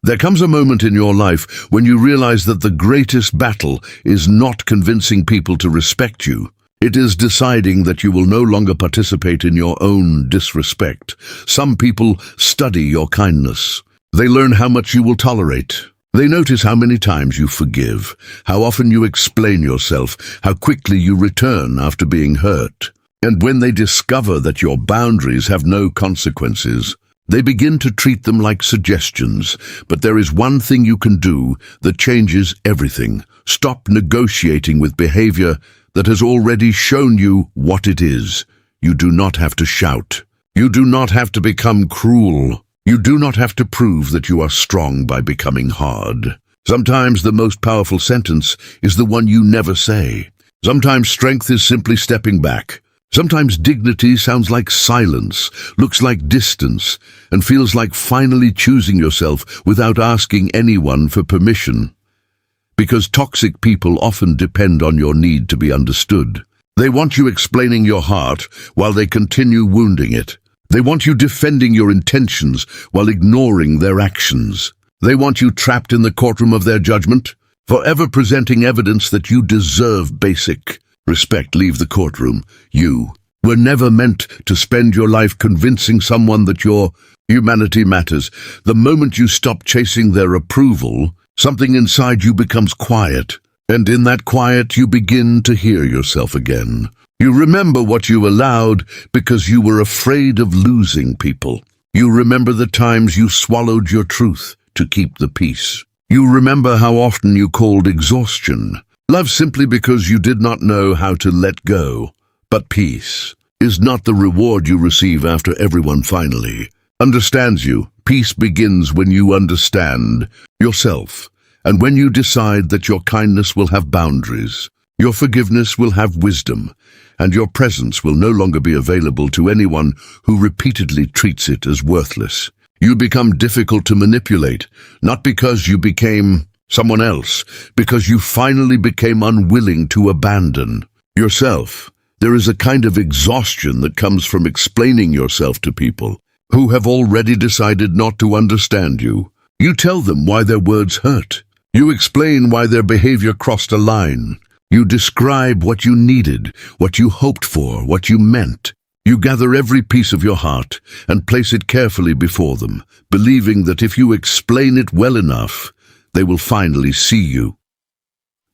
There comes a moment in your life when you realize that the greatest battle is not convincing people to respect you. It is deciding that you will no longer participate in your own disrespect. Some people study your kindness. They learn how much you will tolerate. They notice how many times you forgive, how often you explain yourself, how quickly you return after being hurt. And when they discover that your boundaries have no consequences, they begin to treat them like suggestions. But there is one thing you can do that changes everything. Stop negotiating with behavior that has already shown you what it is. You do not have to shout. You do not have to become cruel. You do not have to prove that you are strong by becoming hard. Sometimes the most powerful sentence is the one you never say. Sometimes strength is simply stepping back. Sometimes dignity sounds like silence, looks like distance, and feels like finally choosing yourself without asking anyone for permission. Because toxic people often depend on your need to be understood. They want you explaining your heart while they continue wounding it. They want you defending your intentions while ignoring their actions. They want you trapped in the courtroom of their judgment, forever presenting evidence that you deserve basic respect. Leave the courtroom. You were never meant to spend your life convincing someone that your humanity matters. The moment you stop chasing their approval, something inside you becomes quiet, and in that quiet you begin to hear yourself again. You remember what you allowed because you were afraid of losing people. You remember the times you swallowed your truth to keep the peace. You remember how often you called exhaustion love simply because you did not know how to let go. But peace is not the reward you receive after everyone finally understands you. Peace begins when you understand yourself, and when you decide that your kindness will have boundaries, your forgiveness will have wisdom, and your presence will no longer be available to anyone who repeatedly treats it as worthless. You become difficult to manipulate, not because you became someone else, because you finally became unwilling to abandon yourself. There is a kind of exhaustion that comes from explaining yourself to people who have already decided not to understand you. You tell them why their words hurt. You explain why their behavior crossed a line. You describe what you needed, what you hoped for, what you meant. You gather every piece of your heart and place it carefully before them, believing that if you explain it well enough, they will finally see you.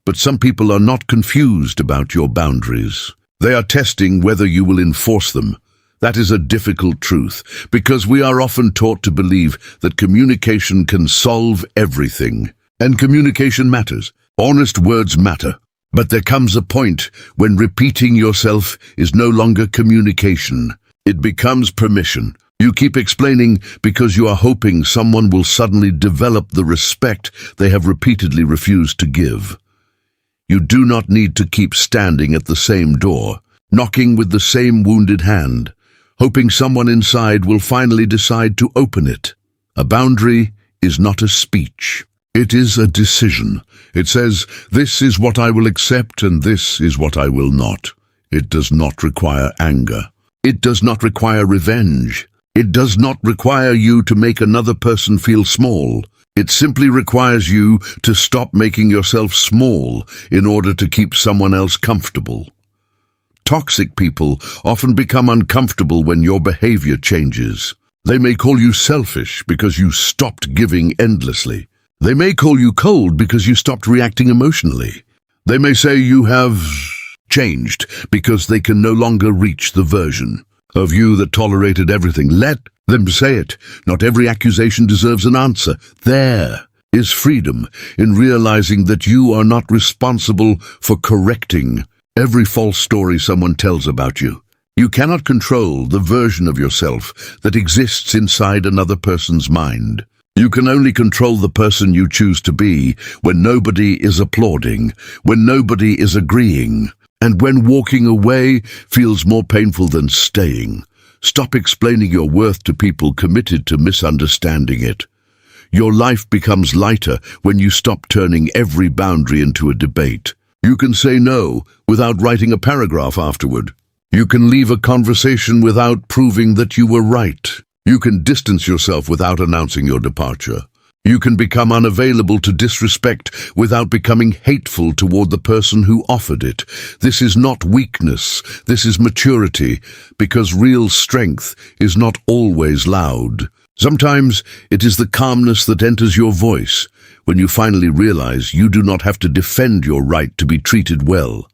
But some people are not confused about your boundaries. They are testing whether you will enforce them. That is a difficult truth, because we are often taught to believe that communication can solve everything. And communication matters. Honest words matter. But there comes a point when repeating yourself is no longer communication. It becomes permission. You keep explaining because you are hoping someone will suddenly develop the respect they have repeatedly refused to give. You do not need to keep standing at the same door, knocking with the same wounded hand, hoping someone inside will finally decide to open it. A boundary is not a speech. It is a decision. It says, this is what I will accept and this is what I will not. It does not require anger. It does not require revenge. It does not require you to make another person feel small. It simply requires you to stop making yourself small in order to keep someone else comfortable. Toxic people often become uncomfortable when your behavior changes. They may call you selfish because you stopped giving endlessly. They may call you cold because you stopped reacting emotionally. They may say you have changed because they can no longer reach the version of you that tolerated everything. Let them say it. Not every accusation deserves an answer. There is freedom in realizing that you are not responsible for correcting every false story someone tells about you. You cannot control the version of yourself that exists inside another person's mind. You can only control the person you choose to be when nobody is applauding, when nobody is agreeing, and when walking away feels more painful than staying. Stop explaining your worth to people committed to misunderstanding it. Your life becomes lighter when you stop turning every boundary into a debate. You can say no without writing a paragraph afterward. You can leave a conversation without proving that you were right. You can distance yourself without announcing your departure. You can become unavailable to disrespect without becoming hateful toward the person who offered it. This is not weakness, this is maturity, because real strength is not always loud. Sometimes it is the calmness that enters your voice when you finally realize you do not have to defend your right to be treated well.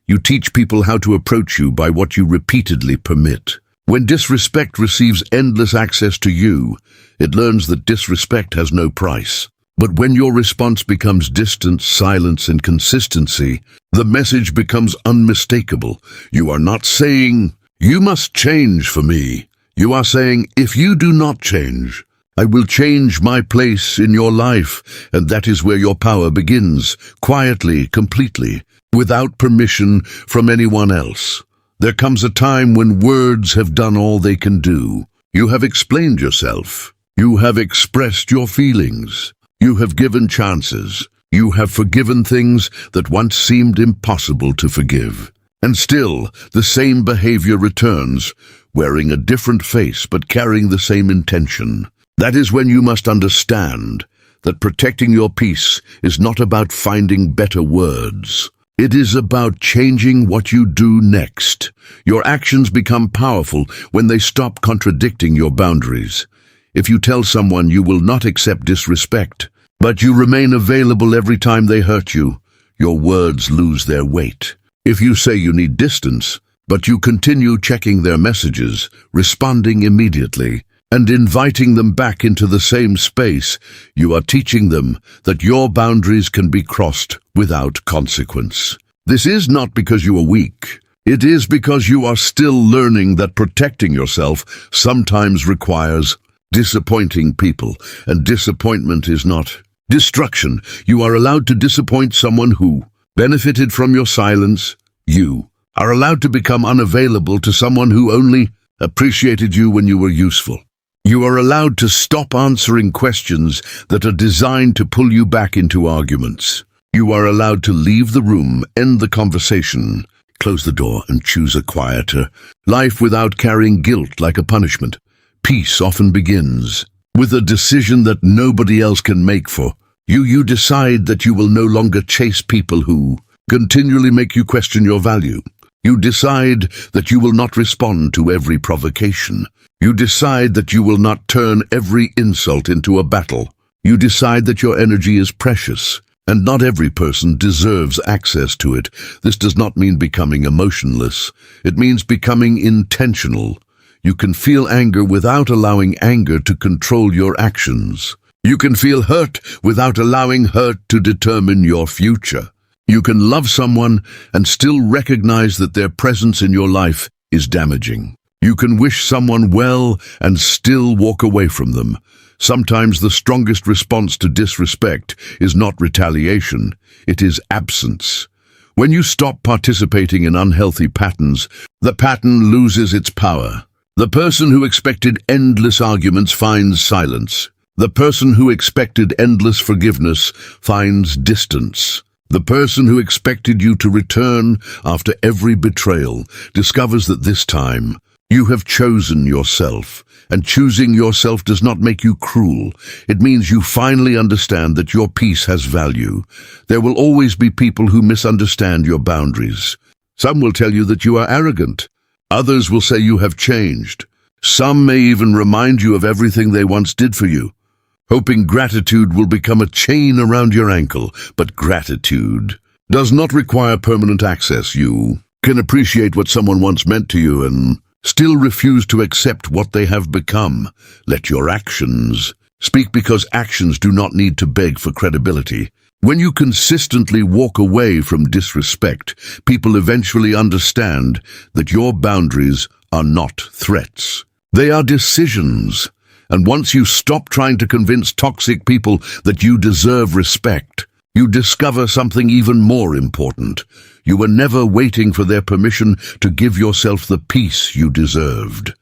You teach people how to approach you by what you repeatedly permit. When disrespect receives endless access to you, it learns that disrespect has no price. But when your response becomes distance, silence, and consistency, the message becomes unmistakable. You are not saying, "You must change for me." You are saying, "If you do not change, I will change my place in your life." And that is where your power begins, quietly, completely, without permission from anyone else. There comes a time when words have done all they can do. You have explained yourself. You have expressed your feelings. You have given chances. You have forgiven things that once seemed impossible to forgive. And still, the same behavior returns, wearing a different face but carrying the same intention. That is when you must understand that protecting your peace is not about finding better words. It is about changing what you do next. Your actions become powerful when they stop contradicting your boundaries. If you tell someone you will not accept disrespect, but you remain available every time they hurt you, your words lose their weight. If you say you need distance, but you continue checking their messages, responding immediately, and inviting them back into the same space, you are teaching them that your boundaries can be crossed without consequence. This is not because you are weak. It is because you are still learning that protecting yourself sometimes requires disappointing people, and disappointment is not destruction. You are allowed to disappoint someone who benefited from your silence. You are allowed to become unavailable to someone who only appreciated you when you were useful. You are allowed to stop answering questions that are designed to pull you back into arguments. You are allowed to leave the room, end the conversation, close the door, and choose a quieter life without carrying guilt like a punishment. Peace often begins with a decision that nobody else can make for you. You decide that you will no longer chase people who continually make you question your value. You decide that you will not respond to every provocation. You decide that you will not turn every insult into a battle. You decide that your energy is precious, and not every person deserves access to it. This does not mean becoming emotionless. It means becoming intentional. You can feel anger without allowing anger to control your actions. You can feel hurt without allowing hurt to determine your future. You can love someone and still recognize that their presence in your life is damaging. You can wish someone well and still walk away from them. Sometimes the strongest response to disrespect is not retaliation, it is absence. When you stop participating in unhealthy patterns, the pattern loses its power. The person who expected endless arguments finds silence. The person who expected endless forgiveness finds distance. The person who expected you to return after every betrayal discovers that this time you have chosen yourself, and choosing yourself does not make you cruel. It means you finally understand that your peace has value. There will always be people who misunderstand your boundaries. Some will tell you that you are arrogant. Others will say you have changed. Some may even remind you of everything they once did for you, hoping gratitude will become a chain around your ankle. But gratitude does not require permanent access. You can appreciate what someone once meant to you and still refuse to accept what they have become. Let your actions speak, because actions do not need to beg for credibility. When you consistently walk away from disrespect, people eventually understand that your boundaries are not threats. They are decisions. And once you stop trying to convince toxic people that you deserve respect, you discover something even more important. You were never waiting for their permission to give yourself the peace you deserved.